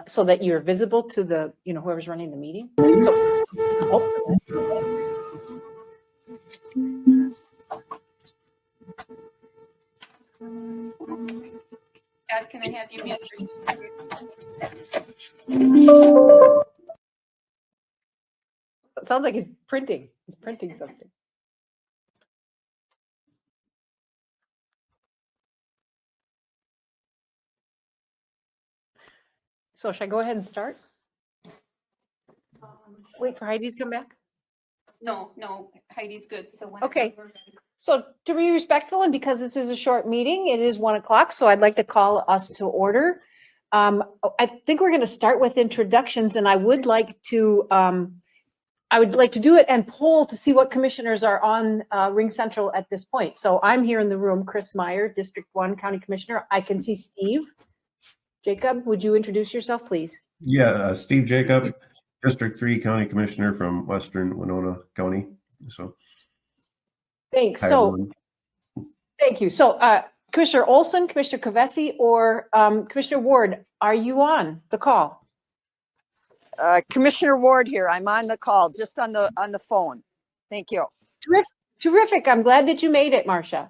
so that you're visible to the, whoever's running the meeting. So, Chad, can I have you mute? it sounds like he's printing. He's printing something. So should I go ahead and start? Wait for Heidi to come back? No, Heidi's good. So when Okay. So to be respectful, and because this is a short meeting, it is 1 o'clock, so I'd like to call us to order. I think we're going to start with introductions, and I would like to do it and poll to see what commissioners are on Ring Central at this point. So I'm here in the room, Chris Meyer, District 1 County Commissioner. I can see Steve. Jacob, would you introduce yourself, please? Yeah, Steve Jacob, District 3 County Commissioner from Western Winona County. So, thanks. hi, So, everyone. thank you. So, Commissioner Olson, Commissioner Kavesi, or Commissioner Ward, are you on the call? Commissioner Ward here. I'm on the call, just on the phone. Thank you. Terrific. I'm glad that you made it, Marcia.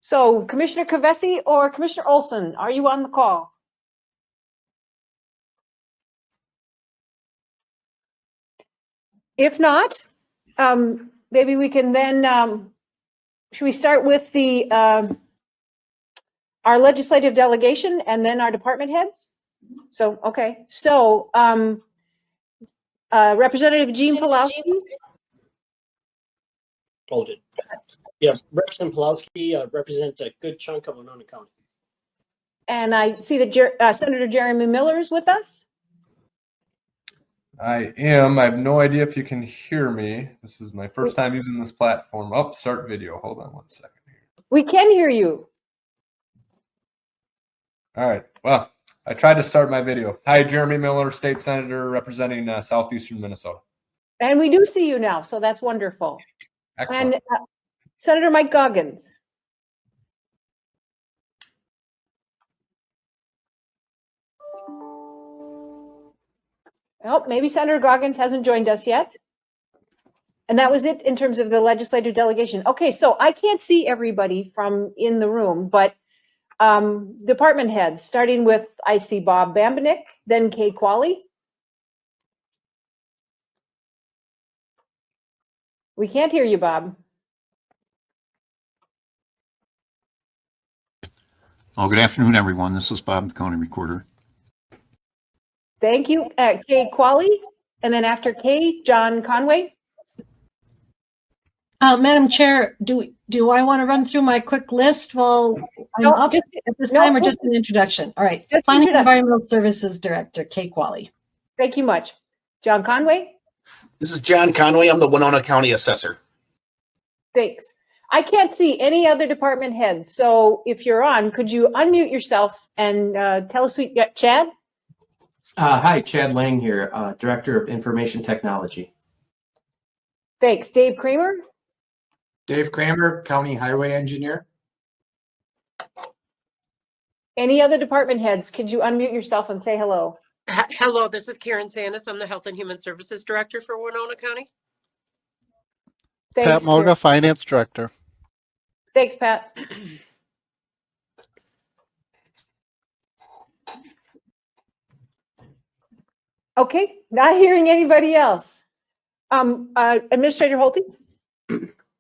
So, Commissioner Kavesi or Commissioner Olson, are you on the call? If not, maybe we can then, should we start with our legislative delegation and then our department heads? So, okay. So, Representative Jean Pulowski. Hold it. Yeah, Representative Pulowski represents a good chunk of Winona County. And I see that Senator Jeremy Miller is with us. I am. I have no idea if you can hear me. This is my first time using this platform. Oh, start video. Hold on 1 second here. We can hear you. All right. Well, I tried to start my video. Hi, Jeremy Miller, State Senator representing Southeastern Minnesota. And we do see you now, so that's wonderful. Excellent. And Senator Mike Goggins. Oh, maybe Senator Goggins hasn't joined us yet. And that was it in terms of the legislative delegation. Okay, so I can't see everybody from in the room, but department heads, starting with, I see Bob Bambanek, then Kay Qualley. We can't hear you, Bob. Oh, good afternoon, everyone. This is Bob, the County Recorder. Thank you, Kay Qualley. And then after Kay, John Conway. Madam Chair, do I want to run through my quick list while I'm up at this time, or just an introduction? All right. Planning and Environmental Services Director, Kay Qualley. Thank you much. John Conway. This is John Conway. I'm the Winona County Assessor. Thanks. I can't see any other department heads. So if you're on, could you unmute yourself and tell us who, Chad? Hi, Chad Lang here, Director of Information Technology. Thanks. Dave Kramer? Dave Kramer, County Highway Engineer. Any other department heads? Could you unmute yourself and say hello? Hello, this is Karen Sannis. I'm the Health and Human Services Director for Winona County. Thanks, Pat Moga, Finance Director. Thanks, Pat. Okay, not hearing anybody else. Administrator Holte?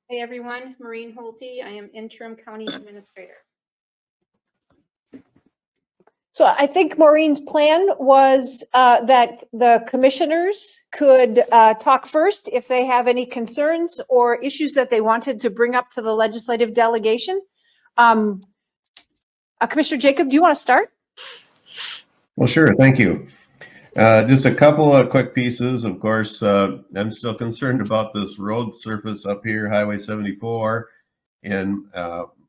Hey everyone, Maureen Holte. I am interim county administrator. So I think Maureen's plan was that the commissioners could talk first if they have any concerns or issues that they wanted to bring up to the legislative delegation. Commissioner Jacob, do you want to start? Well, sure. Thank you. Just a couple of quick pieces. Of course, I'm still concerned about this road surface up here, Highway 74 in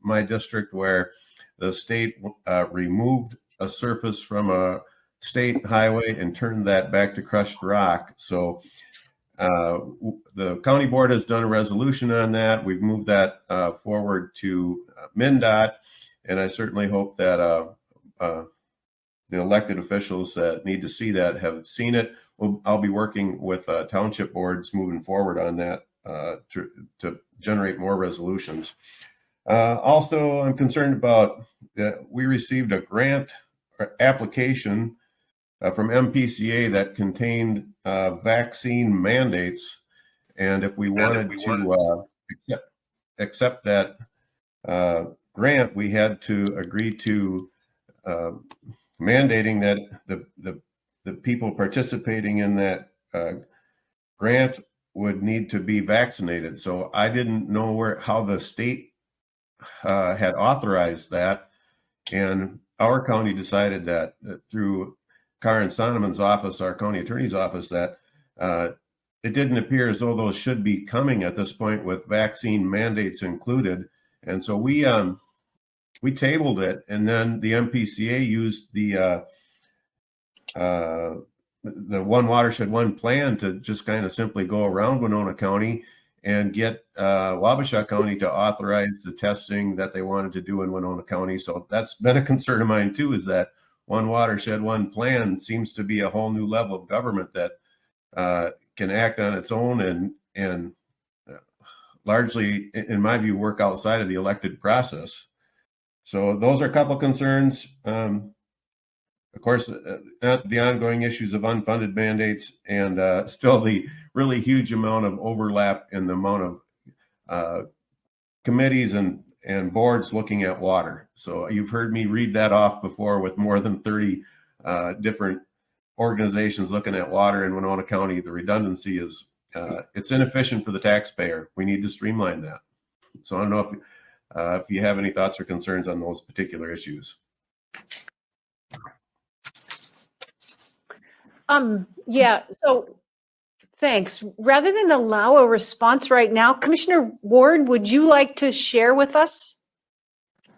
my district, where the state removed a surface from a state highway and turned that back to crushed rock. So the county board has done a resolution on that. We've moved that forward to MnDOT, and I certainly hope that the elected officials that need to see that have seen it. I'll be working with township boards moving forward on that to generate more resolutions. Also, I'm concerned about that we received a grant application from MPCA that contained vaccine mandates. And if we wanted to accept that grant, we had to agree to mandating that the people participating in that grant would need to be vaccinated. So I didn't know how the state had authorized that. And our county decided that through Karen Sonneman's office, our county attorney's office, that it didn't appear as though those should be coming at this point with vaccine mandates included. And so we tabled it, and then the MPCA used the One Watershed, One Plan to just kind of simply go around Winona County and get Wabasha County to authorize the testing that they wanted to do in Winona County. So that's been a concern of mine too, is that One Watershed, One Plan seems to be a whole new level of government that can act on its own and largely, in my view, work outside of the elected process. So those are a couple of concerns. Of course, the ongoing issues of unfunded mandates and still the really huge amount of overlap in the amount of committees and boards looking at water. So you've heard me read that off before with more than 30 different organizations looking at water in Winona County. The redundancy is, it's inefficient for the taxpayer. We need to streamline that. So I don't know if you have any thoughts or concerns on those particular issues. Yeah, so thanks. Rather than allow a response right now, Commissioner Ward, would you like to share with us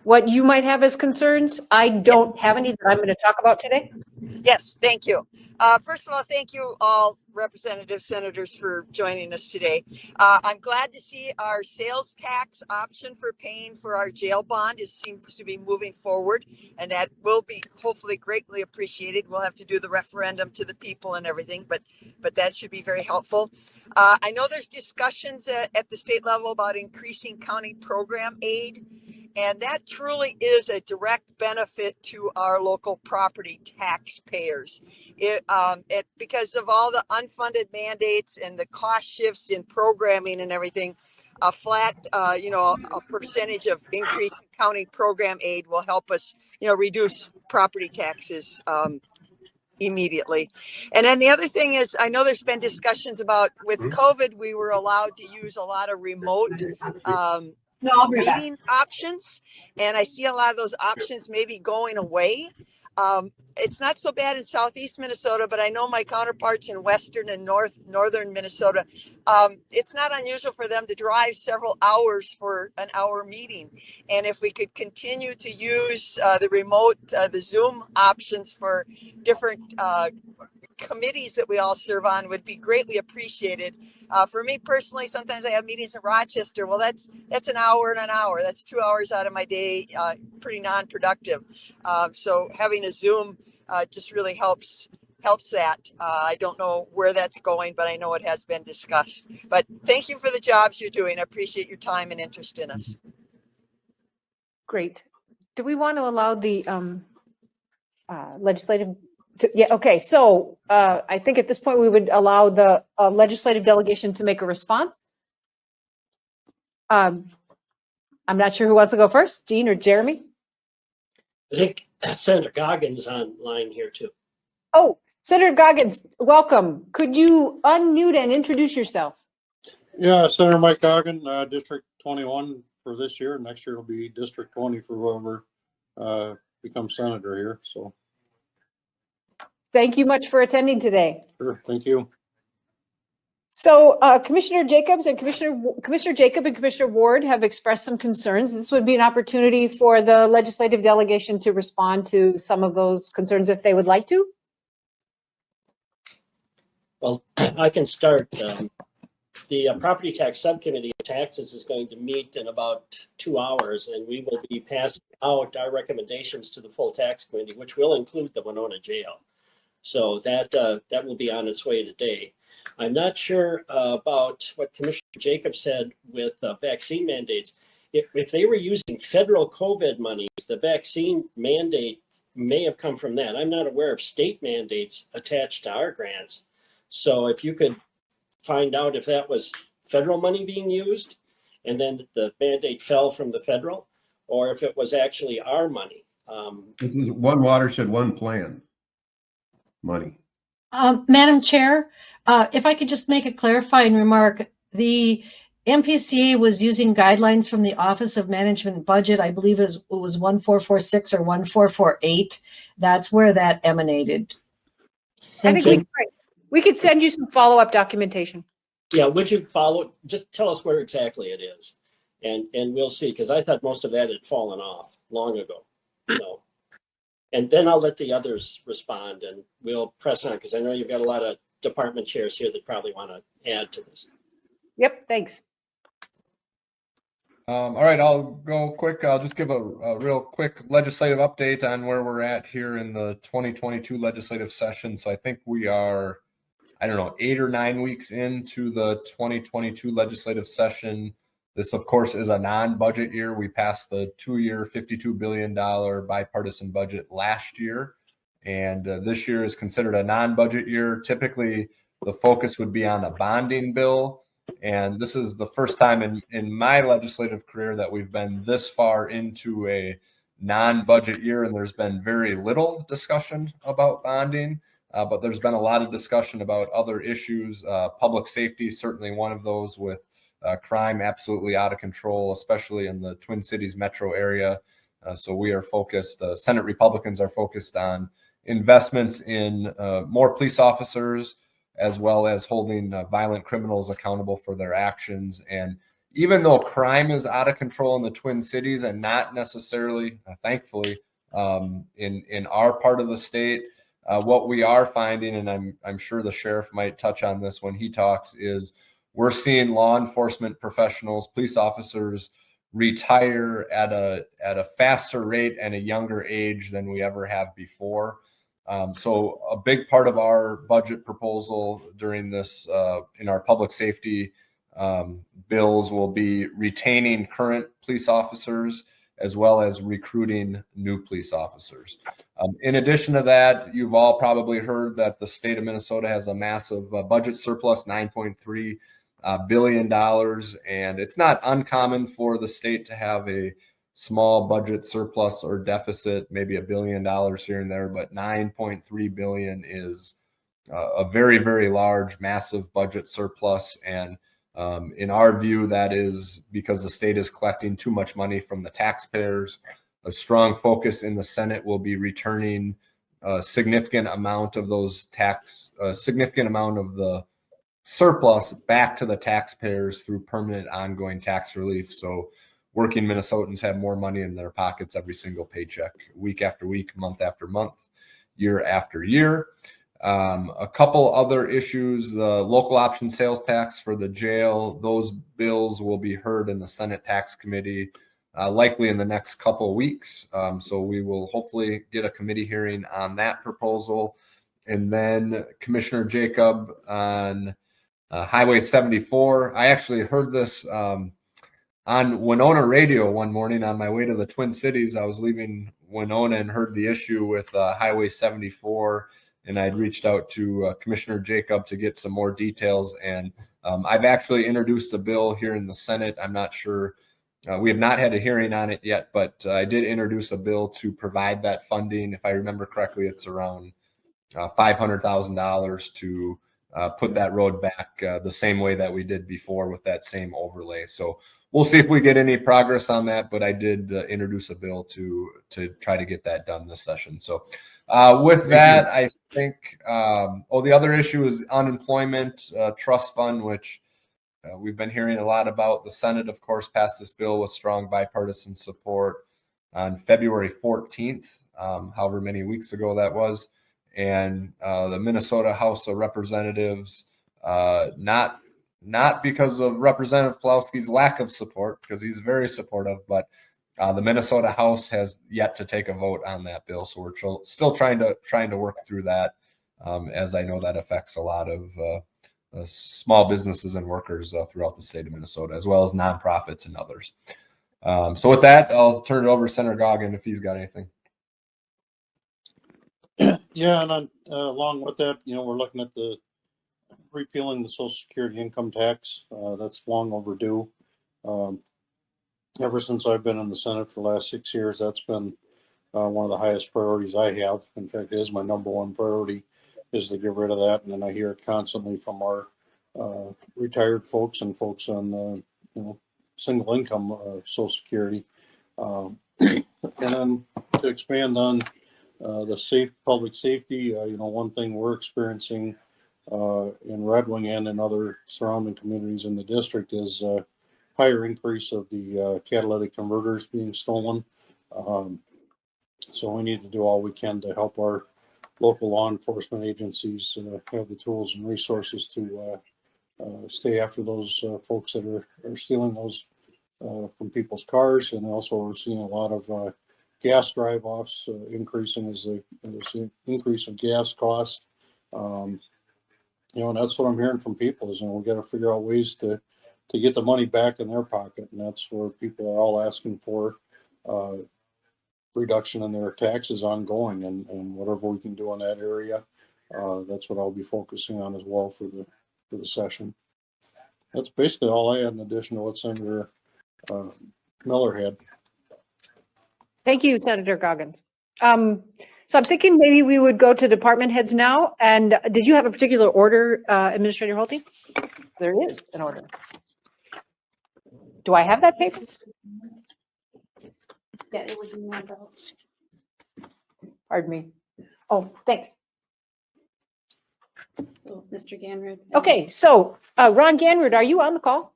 what you might have as concerns? I don't have any that I'm going to talk about today. Yes, thank you. First of all, thank you all representative senators for joining us today. I'm glad to see our sales tax option for paying for our jail bond seems to be moving forward, and that will be hopefully greatly appreciated. We'll have to do the referendum to the people and everything, but that should be very helpful. I know there's discussions at the state level about increasing county program aid. And that truly is a direct benefit to our local property taxpayers. Because of all the unfunded mandates and the cost shifts in programming and everything, a flat, a percentage of increase in county program aid will help us, reduce property taxes immediately. And then the other thing is, I know there's been discussions about with COVID, we were allowed to use a lot of remote meeting options, and I see a lot of those options maybe going away. It's not so bad in southeast Minnesota, but I know my counterparts in western and northern Minnesota, it's not unusual for them to drive several hours for an hour meeting. And if we could continue to use the remote, the Zoom options for different committees that we all serve on, would be greatly appreciated. For me personally, sometimes I have meetings in Rochester. Well, that's an hour and an hour. That's 2 hours out of my day, pretty non-productive. So having a Zoom just really helps that. I don't know where that's going, but I know it has been discussed. But thank you for the jobs you're doing. I appreciate your time and interest in us. Great. Do we want to allow the legislative? Yeah, okay. So I think at this point we would allow the legislative delegation to make a response. I'm not sure who wants to go first, Jean or Jeremy? I think Senator Goggins online here too. Oh, Senator Goggins, welcome. Could you unmute and introduce yourself? Yeah, Senator Mike Goggin, District 21 for this year. Next year will be District 20 for whoever becomes senator here. So. Thank you much for attending today. Sure, thank you. So Commissioner Jacobs and Commissioner Jacob and Commissioner Ward have expressed some concerns. This would be an opportunity for the legislative delegation to respond to some of those concerns if they would like to. Well, I can start. The property tax subcommittee of taxes is going to meet in about 2 hours, and we will be passing out our recommendations to the full tax committee, which will include the Winona jail. So that will be on its way today. I'm not sure about what Commissioner Jacob said with vaccine mandates. If they were using federal COVID money, the vaccine mandate may have come from that. I'm not aware of state mandates attached to our grants. So if you could find out if that was federal money being used and then the mandate fell from the federal, or if it was actually our money. This is one watershed, one plan money. Madam Chair, if I could just make a clarifying remark, the MPCA was using guidelines from the Office of Management and Budget. I believe it was 1446 or 1448. That's where that emanated. I think we could send you some follow-up documentation. Yeah, would you follow? Just tell us where exactly it is, and we'll see. Because I thought most of that had fallen off long ago. So, and then I'll let the others respond, and we'll press on because I know you've got a lot of department chairs here that probably want to add to this. Yep, thanks. All right, I'll go quick. I'll just give a real quick legislative update on where we're at here in the 2022 legislative session. So I think we are, I don't know, 8 or 9 weeks into the 2022 legislative session. This, of course, is a non-budget year. We passed the 2-year, $52 billion bipartisan budget last year. And this year is considered a non-budget year. Typically, the focus would be on a bonding bill. And this is the first time in my legislative career that we've been this far into a non-budget year, and there's been very little discussion about bonding. But there's been a lot of discussion about other issues. Public safety, certainly one of those, with crime absolutely out of control, especially in the Twin Cities metro area. So we are focused, Senate Republicans are focused on investments in more police officers, as well as holding violent criminals accountable for their actions. And even though crime is out of control in the Twin Cities and not necessarily, thankfully, in our part of the state, what we are finding, and I'm sure the sheriff might touch on this when he talks, is we're seeing law enforcement professionals, police officers, retire at a faster rate and a younger age than we ever have before. So a big part of our budget proposal during this, in our public safety bills, will be retaining current police officers as well as recruiting new police officers. In addition to that, you've all probably heard that the state of Minnesota has a massive budget surplus, $9.3 billion. And it's not uncommon for the state to have a small budget surplus or deficit, maybe $1 billion here and there, but $9.3 billion is a very, very large, massive budget surplus. And in our view, that is because the state is collecting too much money from the taxpayers. A strong focus in the Senate will be returning a significant amount of those significant amount of the surplus back to the taxpayers through permanent ongoing tax relief. So working Minnesotans have more money in their pockets every single paycheck, week after week, month after month, year after year. A couple other issues: the local option sales tax for the jail. Those bills will be heard in the Senate Tax Committee likely in the next couple of weeks. So we will hopefully get a committee hearing on that proposal. And then Commissioner Jacob on Highway 74. I actually heard this on Winona radio one morning on my way to the Twin Cities. I was leaving Winona and heard the issue with Highway 74, and I'd reached out to Commissioner Jacob to get some more details. And I've actually introduced a bill here in the Senate. I'm not sure, we have not had a hearing on it yet, but I did introduce a bill to provide that funding. If I remember correctly, it's around $500,000 to put that road back the same way that we did before with that same overlay. So we'll see if we get any progress on that, but I did introduce a bill to try to get that done this session. So with that, I think, the other issue is unemployment trust fund, which we've been hearing a lot about. The Senate, of course, passed this bill with strong bipartisan support on February 14th, however many weeks ago that was. and the Minnesota House of Representatives, not because of Representative Pawlowski's lack of support, because he's very supportive, but the Minnesota House has yet to take a vote on that bill. So we're still trying to work through that, as I know that affects a lot of small businesses and workers throughout the state of Minnesota, as well as nonprofits and others. So with that, I'll turn it over to Senator Goggin if he's got anything. Yeah, and along with that, we're looking at the repealing the Social Security income tax. That's long overdue. Ever since I've been in the Senate for the last 6 years, that's been one of the highest priorities I have. In fact, it is my number one priority, is to get rid of that. And then I hear it constantly from our retired folks and folks on single income Social Security. And then to expand on the public safety, one thing we're experiencing in Red Wing and in other surrounding communities in the district is higher increase of the catalytic converters being stolen. So we need to do all we can to help our local law enforcement agencies have the tools and resources to stay after those folks that are stealing those from people's cars. And also we're seeing a lot of gas drive-offs increasing as there's an increase of gas cost. And that's what I'm hearing from people is, we got to figure out ways to get the money back in their pocket. And that's where people are all asking for reduction in their taxes ongoing, and whatever we can do in that area. That's what I'll be focusing on as well for the session. That's basically all I had in addition to what Senator Miller had. Thank you, Senator Goggins. So I'm thinking maybe we would go to department heads now. And did you have a particular order, Administrator Holte? There is an order. Do I have that paper? Yeah, it would be more about. Pardon me. Oh, thanks. So, Mr. Ganrud. Okay, so Ron Ganrud, are you on the call?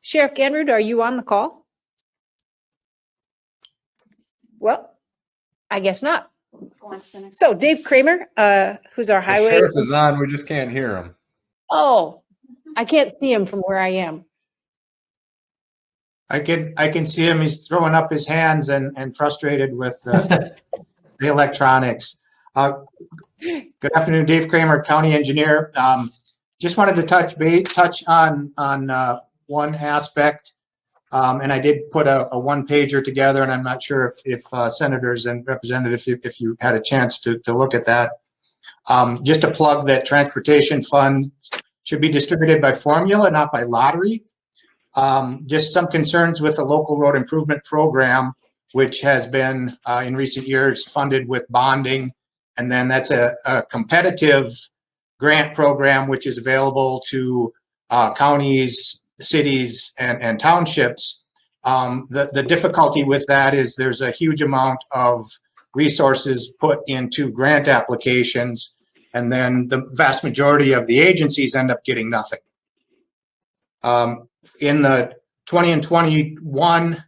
Sheriff Ganrud, are you on the call? Well, I guess not. Go on to the next. So Dave Kramer, who's our The highway. sheriff is on. We just can't hear him. Oh, I can't see him from where I am. I can see him. He's throwing up his hands and frustrated with the electronics. Good afternoon, Dave Kramer, County Engineer. Just wanted to touch on one aspect, and I did put a one-pager together, and I'm not sure if senators and representatives, if you had a chance to look at that. Just to plug that transportation fund should be distributed by formula, not by lottery. Just some concerns with the local road improvement program, which has been in recent years funded with bonding. And then that's a competitive grant program, which is available to counties, cities, and townships. The difficulty with that is there's a huge amount of resources put into grant applications, and then the vast majority of the agencies end up getting nothing. In the 20 and 21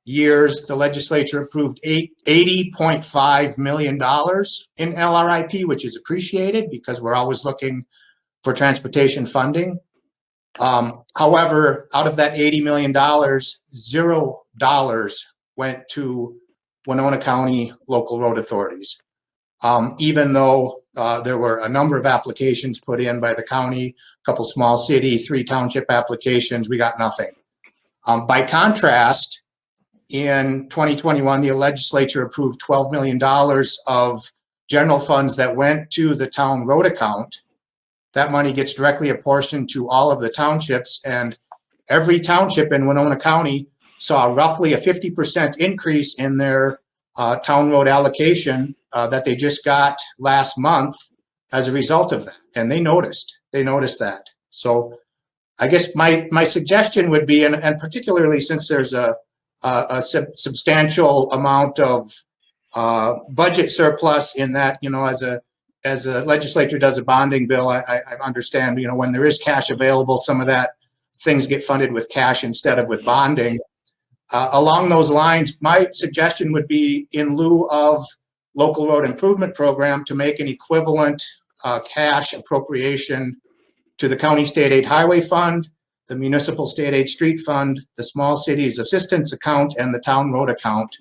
years, the legislature approved $80.5 million in LRIP, which is appreciated because we're always looking for transportation funding. However, out of that $80 million, $0 went to Winona County local road authorities. Even though there were a number of applications put in by the county, a couple small city, 3 township applications, we got nothing. By contrast, in 2021, the legislature approved $12 million of general funds that went to the town road account. That money gets directly apportioned to all of the townships, and every township in Winona County saw roughly a 50% increase in their town road allocation that they just got last month as a result of that. And they noticed that. So I guess my suggestion would be, and particularly since there's a substantial amount of budget surplus in that, as a legislature does a bonding bill, I understand, when there is cash available, some of that things get funded with cash instead of with bonding. Along those lines, my suggestion would be in lieu of local road improvement program to make an equivalent cash appropriation to the county state aid highway fund, the municipal state aid street fund, the small cities assistance account, and the town road account.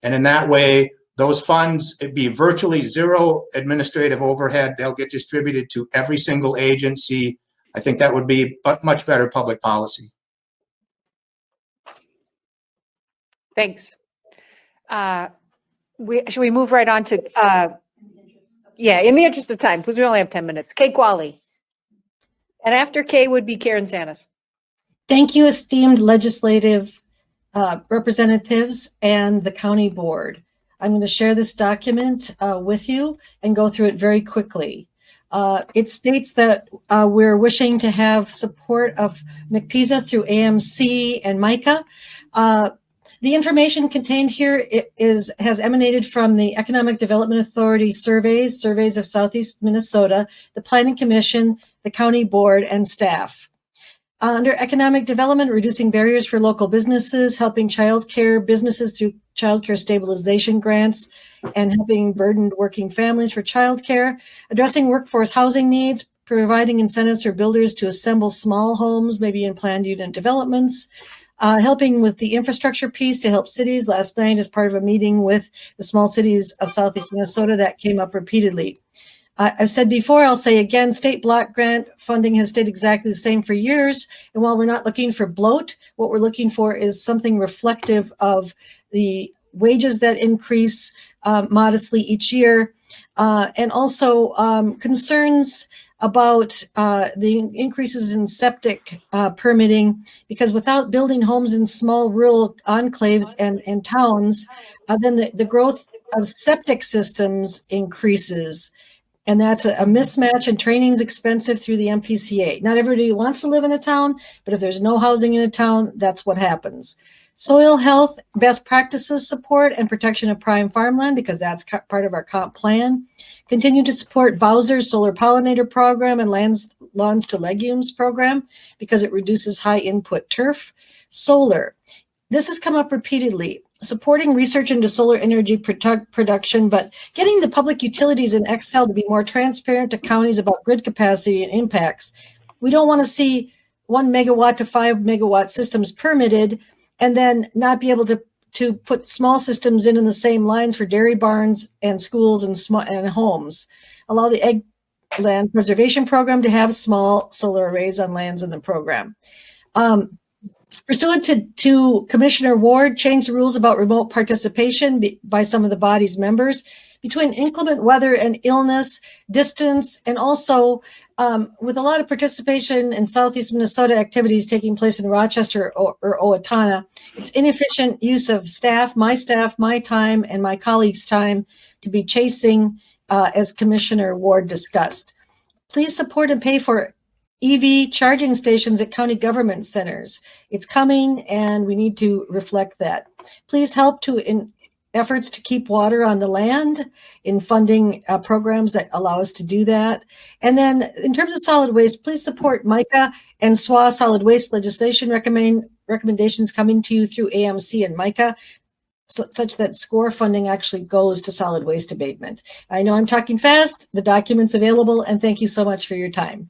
And in that way, those funds, it'd be virtually zero administrative overhead. They'll get distributed to every single agency. I think that would be much better public policy. Thanks. Should we move right on to, yeah, in the interest of time, because we only have 10 minutes. Kay Qualley. And after Kay would be Karen Sannis. Thank you, esteemed legislative representatives and the county board. I'm going to share this document with you and go through it very quickly. It states that we're wishing to have support of MCPSA through AMC and MICA. The information contained here has emanated from the Economic Development Authority surveys of Southeast Minnesota, the Planning Commission, the county board, and staff. Under economic development, reducing barriers for local businesses, helping childcare businesses through childcare stabilization grants, and helping burdened working families for childcare, addressing workforce housing needs, providing incentives for builders to assemble small homes, maybe in planned unit developments, helping with the infrastructure piece to help cities. Last night, as part of a meeting with the small cities of Southeast Minnesota, that came up repeatedly. I've said before, I'll say again, state block grant funding has stayed exactly the same for years. And while we're not looking for bloat, what we're looking for is something reflective of the wages that increase modestly each year, and also concerns about the increases in septic permitting, because without building homes in small rural enclaves and towns, then the growth of septic systems increases. And that's a mismatch, and training is expensive through the MPCA. Not everybody wants to live in a town, but if there's no housing in a town, that's what happens. Soil health, best practices support and protection of prime farmland, because that's part of our comp plan. Continue to support Bowser's solar pollinator program and lawns to legumes program, because it reduces high input turf. Solar. This has come up repeatedly. Supporting research into solar energy production, but getting the public utilities in Excel to be more transparent to counties about grid capacity and impacts. We don't want to see 1 megawatt to 5 megawatt systems permitted and then not be able to put small systems in the same lines for dairy barns and schools and homes. Allow the Ag Land Preservation Program to have small solar arrays on lands in the program. Pursuant to Commissioner Ward, change the rules about remote participation by some of the body's members between inclement weather and illness, distance, and also with a lot of participation in Southeast Minnesota activities taking place in Rochester or Owatonna. It's inefficient use of staff, my time, and my colleagues' time to be chasing, as Commissioner Ward discussed. Please support and pay for EV charging stations at county government centers. It's coming, and we need to reflect that. Please help in efforts to keep water on the land in funding programs that allow us to do that. And then in terms of solid waste, please support MICA and SWA solid waste legislation recommendations coming to you through AMC and MICA, such that SCORE funding actually goes to solid waste abatement. I know I'm talking fast. The document's available, and thank you so much for your time.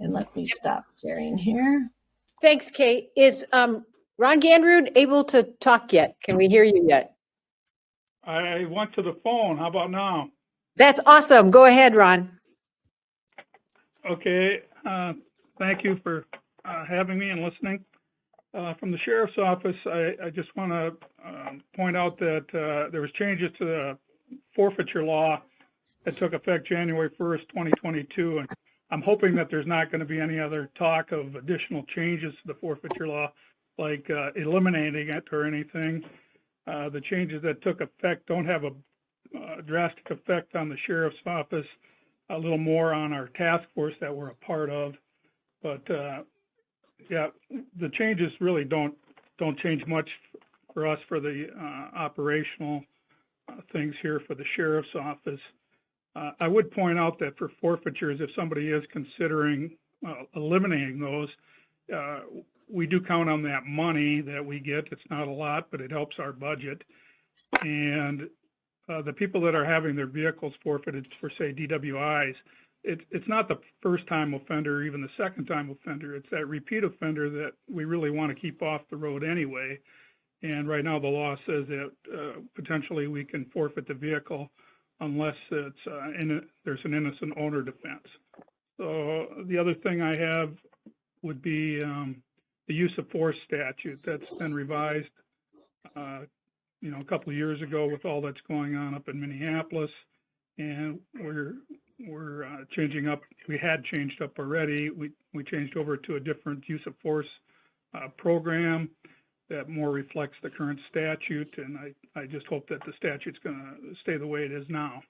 And let me stop sharing here. Thanks, Kate. Is Ron Gandrud able to talk yet? Can we hear you yet? I went to the phone. How about now? That's awesome. Go ahead, Ron. Okay. Thank you for having me and listening. From the sheriff's office, I just want to point out that there was changes to the forfeiture law that took effect January 1st, 2022. And I'm hoping that there's not going to be any other talk of additional changes to the forfeiture law, like eliminating it or anything. The changes that took effect don't have a drastic effect on the sheriff's office, a little more on our task force that we're a part of. But yeah, the changes really don't change much for us for the operational things here for the sheriff's office. I would point out that for forfeitures, if somebody is considering eliminating those, we do count on that money that we get. It's not a lot, but it helps our budget. And the people that are having their vehicles forfeited for, say, DWIs, it's not the first time offender or even the second time offender. It's that repeat offender that we really want to keep off the road anyway. And right now the law says that potentially we can forfeit the vehicle unless there's an innocent owner defense. So the other thing I have would be the use of force statute that's been revised, a couple of years ago with all that's going on up in Minneapolis, and we're changing up. We had changed up already. We changed over to a different use of force program that more reflects the current statute, and I just hope that the statute's going to stay the way it is now.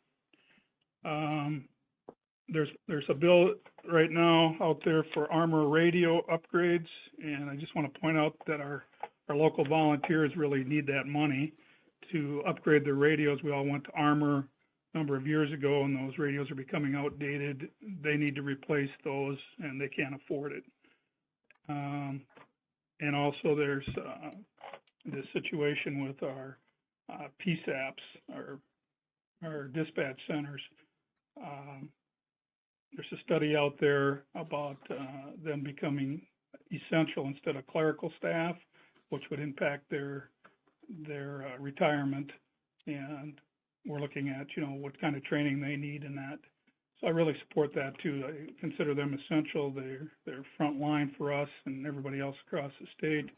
There's a bill right now out there for armor radio upgrades, and I just want to point out that our local volunteers really need that money to upgrade their radios. We all went to Armor a number of years ago, and those radios are becoming outdated. They need to replace those, and they can't afford it. And also there's this situation with our PSAPs, our dispatch centers. There's a study out there about them becoming essential instead of clerical staff, which would impact their retirement. And we're looking at, what kind of training they need in that. So I really support that too. I consider them essential. They're front line for us and everybody else across the state.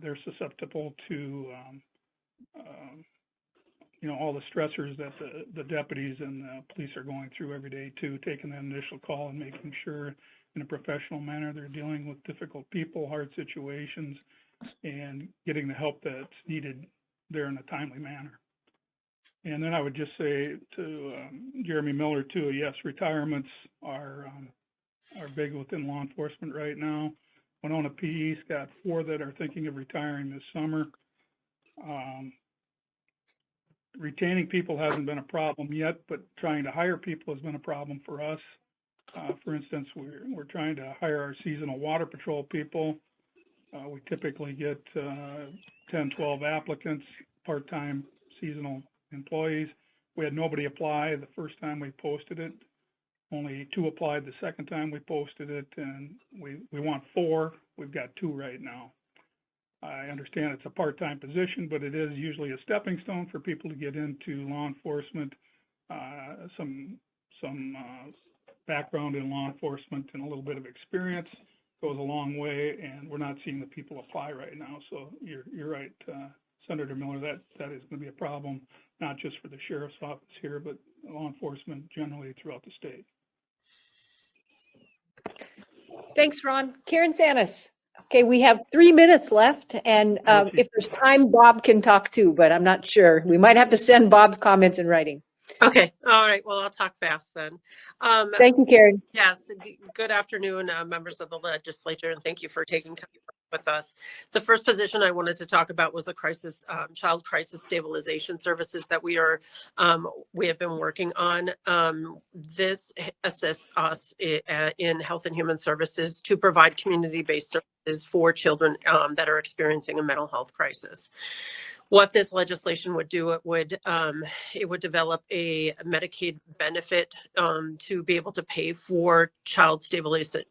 They're susceptible to, all the stressors that the deputies and the police are going through every day too, taking that initial call and making sure in a professional manner they're dealing with difficult people, hard situations, and getting the help that's needed there in a timely manner. And then I would just say to Jeremy Miller too, yes, retirements are big within law enforcement right now. Winona PE's got 4 that are thinking of retiring this summer. Retaining people hasn't been a problem yet, but trying to hire people has been a problem for us. For instance, we're trying to hire our seasonal water patrol people. We typically get 10, 12 applicants, part-time seasonal employees. We had nobody apply the first time we posted it. Only 2 applied the second time we posted it, and we want 4. We've got 2 right now. I understand it's a part-time position, but it is usually a stepping stone for people to get into law enforcement. Some background in law enforcement and a little bit of experience goes a long way, and we're not seeing the people apply right now. So you're right, Senator Miller, that is going to be a problem, not just for the sheriff's office here, but law enforcement generally throughout the state. Thanks, Ron. Karen Sannis. Okay, we have 3 minutes left, and if there's time, Bob can talk too, but I'm not sure. We might have to send Bob's comments in writing. Okay. All right. Well, I'll talk fast then. Thank you, Karen. Yes. Good afternoon, members of the legislature, and thank you for taking time with us. The first position I wanted to talk about was the child crisis stabilization services that we have been working on. This assists us in Health and Human Services to provide community-based services for children that are experiencing a mental health crisis. What this legislation would do, it would develop a Medicaid benefit to be able to pay for child stabilization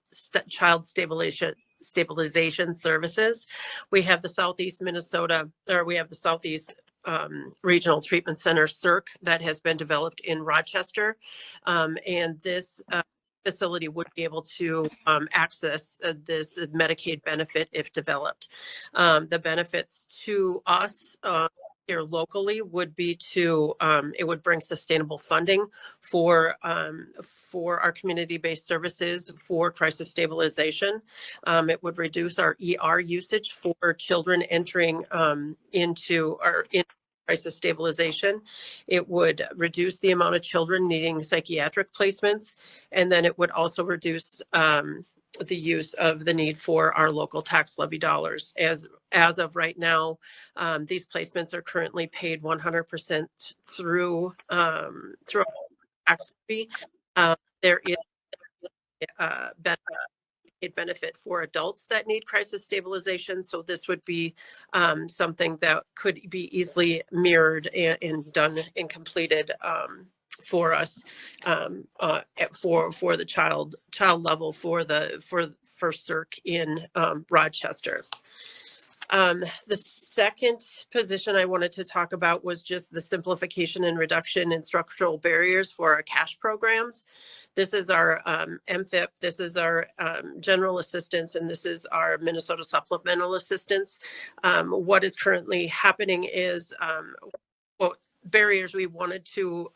services. We have the Southeast Regional Treatment Center, CIRC, that has been developed in Rochester, and this facility would be able to access this Medicaid benefit if developed. The benefits to us here locally would be it would bring sustainable funding for our community-based services for crisis stabilization. It would reduce our ER usage for children entering into crisis stabilization. It would reduce the amount of children needing psychiatric placements, and then it would also reduce the use of the need for our local tax levy dollars. As of right now, these placements are currently paid 100% through tax levy. There is benefit benefit for adults that need crisis stabilization. So this would be something that could be easily mirrored and done and completed for us for the child level for CERC in Rochester. The second position I wanted to talk about was just the simplification and reduction in structural barriers for our cash programs. This is our MFIP, this is our general assistance, and this is our Minnesota supplemental assistance. What is currently happening is barriers we wanted to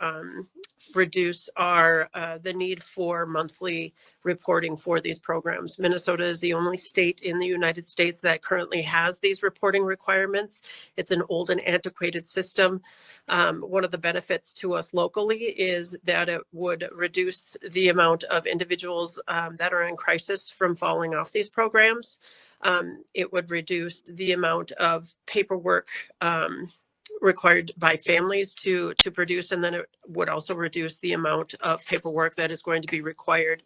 reduce are the need for monthly reporting for these programs. Minnesota is the only state in the United States that currently has these reporting requirements. It's an old and antiquated system. One of the benefits to us locally is that it would reduce the amount of individuals that are in crisis from falling off these programs. It would reduce the amount of paperwork required by families to produce, and then it would also reduce the amount of paperwork that is going to be required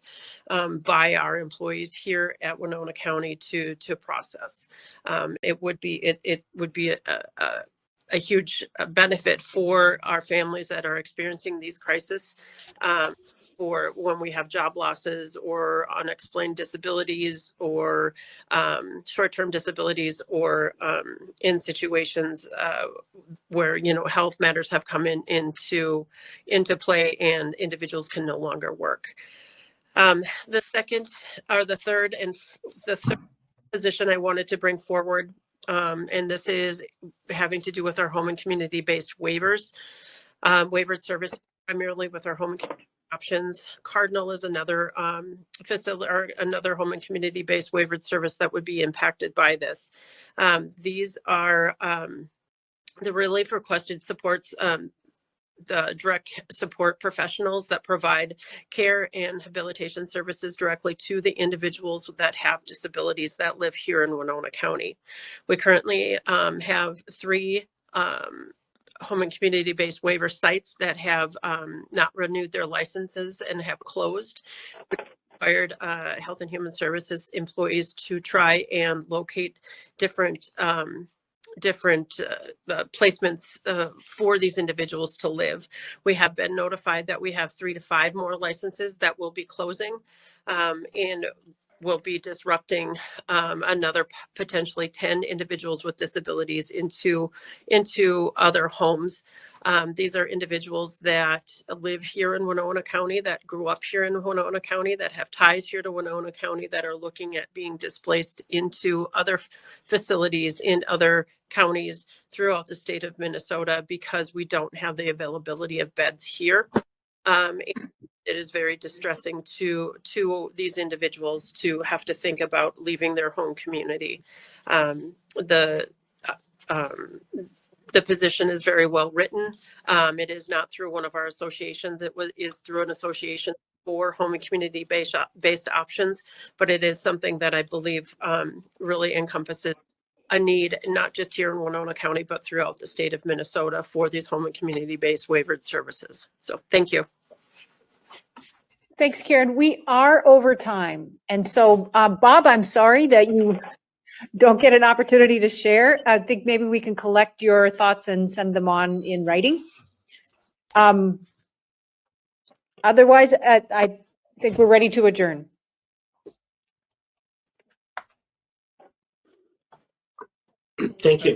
by our employees here at Winona County to process. It would be a huge benefit for our families that are experiencing these crises, or when we have job losses or unexplained disabilities or short-term disabilities, or in situations where, you know, health matters have come into play and individuals can no longer work. The third position I wanted to bring forward, and this is having to do with our home and community-based waivers, waivered service primarily with our home and community options. Cardinal is another facility or another home and community-based waivered service that would be impacted by this. These are the relief requested supports the direct support professionals that provide care and habilitation services directly to the individuals that have disabilities that live here in Winona County. We currently have 3 home and community-based waiver sites that have not renewed their licenses and have closed. We required Health and Human Services employees to try and locate different placements for these individuals to live. We have been notified that we have 3 to 5 more licenses that will be closing, and will be disrupting another potentially 10 individuals with disabilities into other homes. These are individuals that live here in Winona County, that grew up here in Winona County, that have ties here to Winona County, that are looking at being displaced into other facilities in other counties throughout the state of Minnesota because we don't have the availability of beds here. It is very distressing to these individuals to have to think about leaving their home community. The position is very well written. It is not through one of our associations. It is through an association for home and community based options, but it is something that I believe really encompasses a need, not just here in Winona County, but throughout the state of Minnesota for these home and community based waivered services. So thank you. Thanks, Karen. We are over time. And so, Bob, I'm sorry that you don't get an opportunity to share. I think maybe we can collect your thoughts and send them on in writing. Otherwise, I think we're ready to adjourn. Thank you.